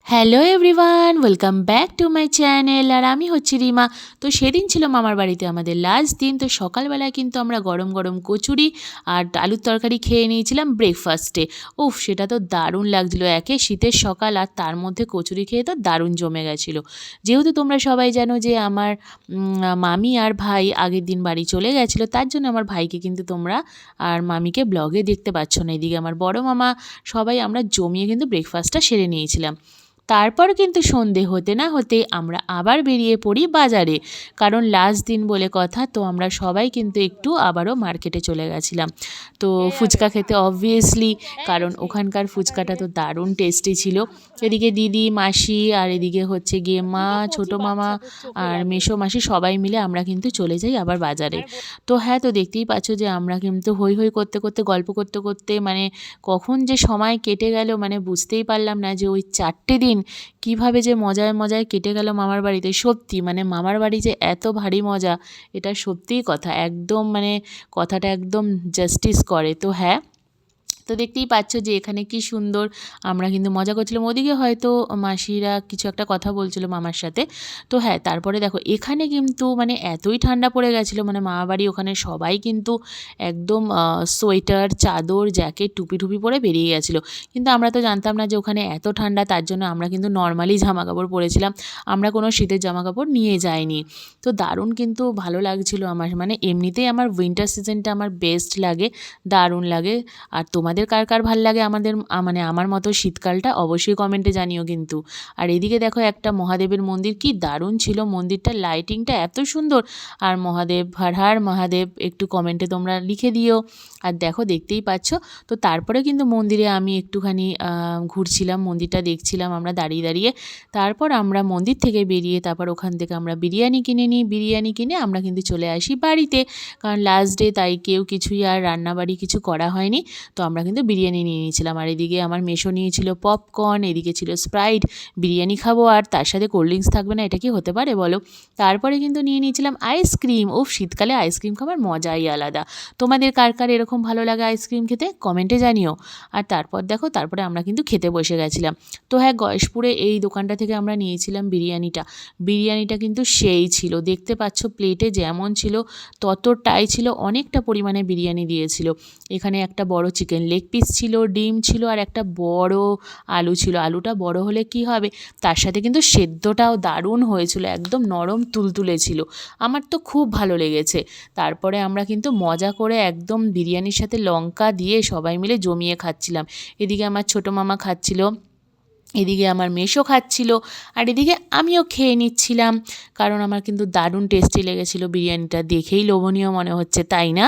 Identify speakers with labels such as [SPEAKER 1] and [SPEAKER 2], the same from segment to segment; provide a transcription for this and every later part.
[SPEAKER 1] Hello everyone, welcome back to my channel. আর আমি হচ্ছি রিমা। তো সেদিন ছিল মামার বাড়িতে আমাদের লাস্ট দিন। তো সকালবেলায় কিন্তু আমরা গরম গরম কচুরি আর আলুর তরকারি খেয়ে নিয়েছিলাম ব্রেকফাস্টে। উফ, সেটা তো দারুণ লাগছিলো। একে শীতের সকাল আর তার মধ্যে কচুরি খেয়ে তো দারুণ জমে গেছিলো। যেহেতু তোমরা সবাই জানো যে আমার মামি আর ভাই আগের দিন বাড়ি চলে গেছিলো, তার জন্য আমার ভাইকে কিন্তু তোমরা আর মামিকে ব্লগে দেখতে পাচ্ছ না। এদিকে আমার বড় মামা, সবাই আমরা জমিয়ে কিন্তু ব্রেকফাস্টটা সেরে নিয়েছিলাম। তারপর কিন্তু সন্ধে হতে না হতে আমরা আবার বেরিয়ে পড়ি বাজারে, কারণ লাস্ট দিন বলে কথা। তো আমরা সবাই কিন্তু একটু আবারও মার্কেটে চলে গেছিলাম তো ফুচকা খেতে অবভিয়াসলি, কারণ ওখানকার ফুচকাটা তো দারুণ টেস্টি ছিল। এদিকে দিদি, মাসি আর এদিকে হচ্ছে গিয়ে মা, ছোটো মামা আর মেসো মাসি সবাই মিলে আমরা কিন্তু চলে যাই আবার বাজারে। তো হ্যাঁ, তো দেখতেই পাচ্ছ যে আমরা কিন্তু হই হই করতে করতে, গল্প করতে করতে, মানে কখন যে সময় কেটে গেল মানে বুঝতেই পারলাম না। যে ওই 4টে দিন কিভাবে যে মজায় মজায় কেটে গেল মামার বাড়িতে। সত্যি মানে মামার বাড়ি যে এত ভারী মজা, এটা সত্যিই কথা, একদম মানে কথাটা একদম জাস্টিস করে। তো হ্যাঁ, তো দেখতেই পাচ্ছ যে এখানে কি সুন্দর আমরা কিন্তু মজা করছিলাম। ওদিকে হয়তো মাসিরা কিছু একটা কথা বলছিল মামার সাথে। তো হ্যাঁ, তারপরে দেখো এখানে কিন্তু মানে এতই ঠান্ডা পড়ে গেছিলো, মানে মামাবাড়ি ওখানে সবাই কিন্তু একদম সোয়েটার, চাদর, জ্যাকেট, টুপি টুপি পরে বেরিয়ে গেছিলো। কিন্তু আমরা তো জানতাম না যে ওখানে এত ঠান্ডা, তার জন্য আমরা কিন্তু নর্মালি জামাকাপড় পরেছিলাম। আমরা কোনো শীতের জামাকাপড় নিয়ে যাইনি। তো দারুণ কিন্তু ভালো লাগছিলো আমার, মানে এমনিতেই আমার উইন্টার সিজনটা আমার বেস্ট লাগে, দারুণ লাগে। আর তোমাদের কার কার ভাল লাগে আমাদের মানে আমার মতো শীতকালটা, অবশ্যই কমেন্টে জানিও কিন্তু। আর এদিকে দেখো একটা মহাদেবের মন্দির, কি দারুণ ছিল মন্দিরটা, লাইটিংটা এত সুন্দর। আর মহাদেব, হর হর মহাদেব একটু কমেন্টে তোমরা লিখে দিও। আর দেখো দেখতেই পাচ্ছ। তো তারপরে কিন্তু মন্দিরে আমি একটুখানি ঘুরছিলাম, মন্দিরটা দেখছিলাম আমরা দাঁড়িয়ে দাঁড়িয়ে। তারপর আমরা মন্দির থেকে বেরিয়ে তারপর ওখান থেকে আমরা বিরিয়ানি কিনে নিই। বিরিয়ানি কিনে আমরা কিন্তু চলে আসি বাড়িতে, কারণ লাস্ট ডে, তাই কেউ কিছুই আর রান্নাবাড়ি কিছু করা হয়নি। তো আমরা কিন্তু বিরিয়ানি নিয়ে নিয়েছিলাম। আর এদিকে আমার মেসো নিয়েছিল পপকর্ন, এদিকে ছিল স্প্রাইট। বিরিয়ানি খাবো আর তার সাথে কোল্ড ড্রিঙ্কস থাকবে না, এটা কি হতে পারে বলো। তারপরে কিন্তু নিয়ে নিয়েছিলাম আইসক্রিম। ও শীতকালে আইসক্রিম খাবার মজাই আলাদা। তোমাদের কার কার এরকম ভালো লাগে আইসক্রিম খেতে, কমেন্টে জানিও। আর তারপর দেখো, তারপরে আমরা কিন্তু খেতে বসে গেছিলাম। তো হ্যাঁ, গয়েশপুরে এই দোকানটা থেকে আমরা নিয়েছিলাম বিরিয়ানিটা। বিরিয়ানিটা কিন্তু সেই ছিল, দেখতে পাচ্ছ প্লেটে যেমন ছিল ততটাই ছিল, অনেকটা পরিমাণে বিরিয়ানি দিয়েছিল। এখানে একটা বড় চিকেন লেগ পিস ছিল, ডিম ছিল আর একটা বড় আলু ছিল। আলুটা বড় হলে কি হবে, তার সাথে কিন্তু সেদ্ধটাও দারুণ হয়েছিল, একদম নরম তুলতুলে ছিল। আমার তো খুব ভালো লেগেছে। তারপরে আমরা কিন্তু মজা করে একদম বিরিয়ানির সাথে লঙ্কা দিয়ে সবাই মিলে জমিয়ে খাচ্ছিলাম। এদিকে আমার ছোটো মামা খাচ্ছিল, এদিকে আমার মেসো খাচ্ছিল, আর এদিকে আমিও খেয়ে নিচ্ছিলাম, কারণ আমার কিন্তু দারুণ টেস্টি লেগেছিলো বিরিয়ানিটা। দেখেই লোভনীয় মনে হচ্ছে, তাই না?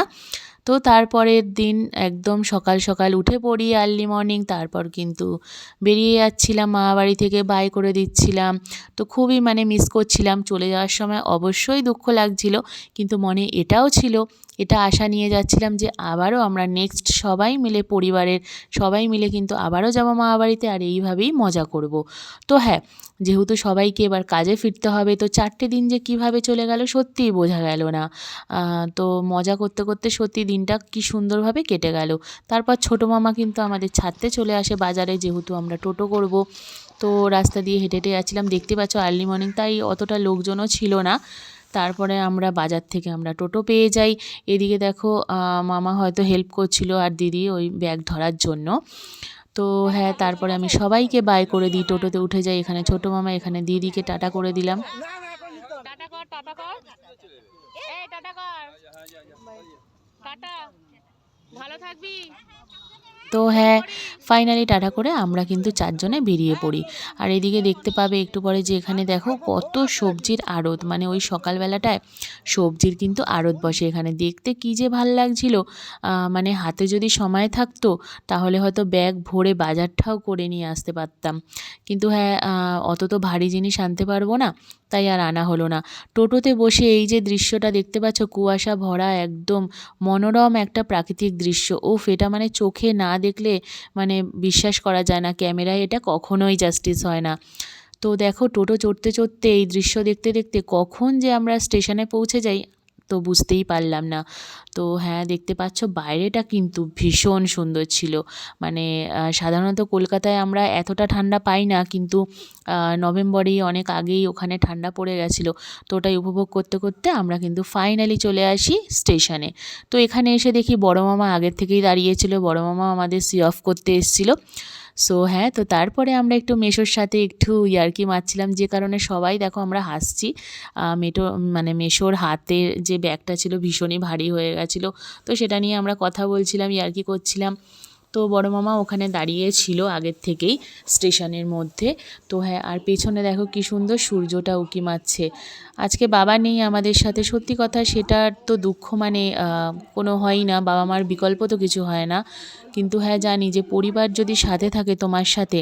[SPEAKER 1] তো তারপরের দিন একদম সকাল সকাল উঠে পড়ি, আর্লি মর্নিং। তারপর কিন্তু বেরিয়ে যাচ্ছিলাম মামাবাড়ি থেকে, বাই করে দিচ্ছিলাম। তো খুবই মানে মিস করছিলাম চলে যাওয়ার সময়, অবশ্যই দুঃখ লাগছিল, কিন্তু মনে এটাও ছিল, এটা আশা নিয়ে যাচ্ছিলাম যে আবারও আমরা নেক্সট সবাই মিলে, পরিবারের সবাই মিলে কিন্তু আবারও যাবো মামাবাড়িতে, আর এইভাবেই মজা করব। তো হ্যাঁ, যেহেতু সবাইকে এবার কাজে ফিরতে হবে, তো 4টে দিন যে কিভাবে চলে গেল সত্যিই বোঝা গেল না। তো মজা করতে করতে সত্যি দিনটা কি সুন্দরভাবে কেটে গেল। তারপর ছোটো মামা কিন্তু আমাদের ছাড়তে চলে আসে বাজারে, যেহেতু আমরা টোটো করব। তো রাস্তা দিয়ে হেঁটে হেঁটে যাচ্ছিলাম, দেখতে পাচ্ছ আর্লি মর্নিং, তাই অতটা লোকজনও ছিল না। তারপরে আমরা বাজার থেকে আমরা টোটো পেয়ে যাই। এদিকে দেখো মামা হয়তো হেল্প করছিল আর দিদি ওই ব্যাগ ধরার জন্য। তো হ্যাঁ, তারপরে আমি সবাইকে বাই করে দিই, টোটোতে উঠে যাই। এখানে ছোটো মামা, এখানে দিদিকে টাটা করে দিলাম।
[SPEAKER 2] টাটা কর, টাটা কর, এই টাটা কর, টাটা, ভালো থাকবি।
[SPEAKER 1] তো হ্যাঁ, ফাইনালি টাটা করে আমরা কিন্তু 4জনে বেরিয়ে পড়ি। আর এদিকে দেখতে পাবে একটু পরে যে এখানে দেখো কত সবজির আড়ত, মানে ওই সকালবেলাটায় সবজির কিন্তু আড়ত বসে এখানে, দেখতে কী যে ভাল লাগছিল। মানে হাতে যদি সময় থাকতো তাহলে হয়তো ব্যাগ ভরে বাজারটাও করে নিয়ে আসতে পারতাম, কিন্তু হ্যাঁ, অত তো ভারী জিনিস আনতে পারবো না, তাই আর আনা হলো না। টোটোতে বসে এই যে দৃশ্যটা দেখতে পাচ্ছ, কুয়াশা ভরা একদম মনোরম একটা প্রাকৃতিক দৃশ্য। ওফ, এটা মানে চোখে না দেখলে মানে বিশ্বাস করা যায় না, ক্যামেরায় এটা কখনোই জাস্টিস হয় না। তো দেখো টোটো চড়তে চড়তে, এই দৃশ্য দেখতে দেখতে কখন যে আমরা স্টেশনে পৌঁছে যাই তো বুঝতেই পারলাম না। তো হ্যাঁ, দেখতে পাচ্ছ বাইরেটা কিন্তু ভীষণ সুন্দর ছিল। মানে সাধারণত কলকাতায় আমরা এতটা ঠান্ডা পাই না, কিন্তু নভেম্বরেই অনেক আগেই ওখানে ঠান্ডা পড়ে গেছিলো। তো ওটাই উপভোগ করতে করতে আমরা কিন্তু ফাইনালি চলে আসি স্টেশনে। তো এখানে এসে দেখি বড় মামা আগের থেকেই দাঁড়িয়েছিল, বড় মামা আমাদের সি অফ করতে এসেছিলো। সো হ্যাঁ, তো তারপরে আমরা একটু মেসোর সাথে একটু ইয়ার্কি মারছিলাম, যে কারণে সবাই দেখো আমরা হাসছি। মানে মেসোর হাতের যে ব্যাগটা ছিল ভীষণই ভারী হয়ে গেছিলো, তো সেটা নিয়ে আমরা কথা বলছিলাম, ইয়ার্কি করছিলাম। তো বড় মামা ওখানে দাঁড়িয়ে ছিল আগের থেকেই স্টেশনের মধ্যে। তো হ্যাঁ, আর পেছনে দেখো কি সুন্দর সূর্যটা উঁকি মারছে। আজকে বাবা নেই আমাদের সাথে, সত্যি কথা সেটার তো দুঃখ মানে কোনো হয়ই না, বাবা মার বিকল্প তো কিছু হয় না। কিন্তু হ্যাঁ, জানি যে পরিবার যদি সাথে থাকে তোমার সাথে,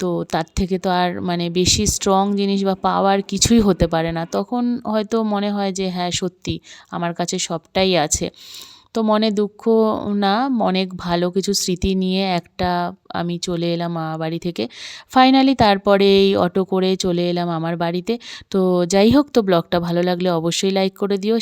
[SPEAKER 1] তো তার থেকে তো আর মানে বেশি স্ট্রং জিনিস বা পাওয়ার কিছুই হতে পারে না। তখন হয়তো মনে হয় যে হ্যাঁ, সত্যি আমার কাছে সবটাই আছে। তো মনে দুঃখ না, অনেক ভালো কিছু স্মৃতি নিয়ে আমি চলে এলাম মামাবাড়ি থেকে। ফাইনালি তারপরে এই অটো করে চলে এলাম আমার বাড়িতে। তো যাই হোক, তো ব্লগটা ভালো লাগলে অবশ্যই লাইক করে দিও।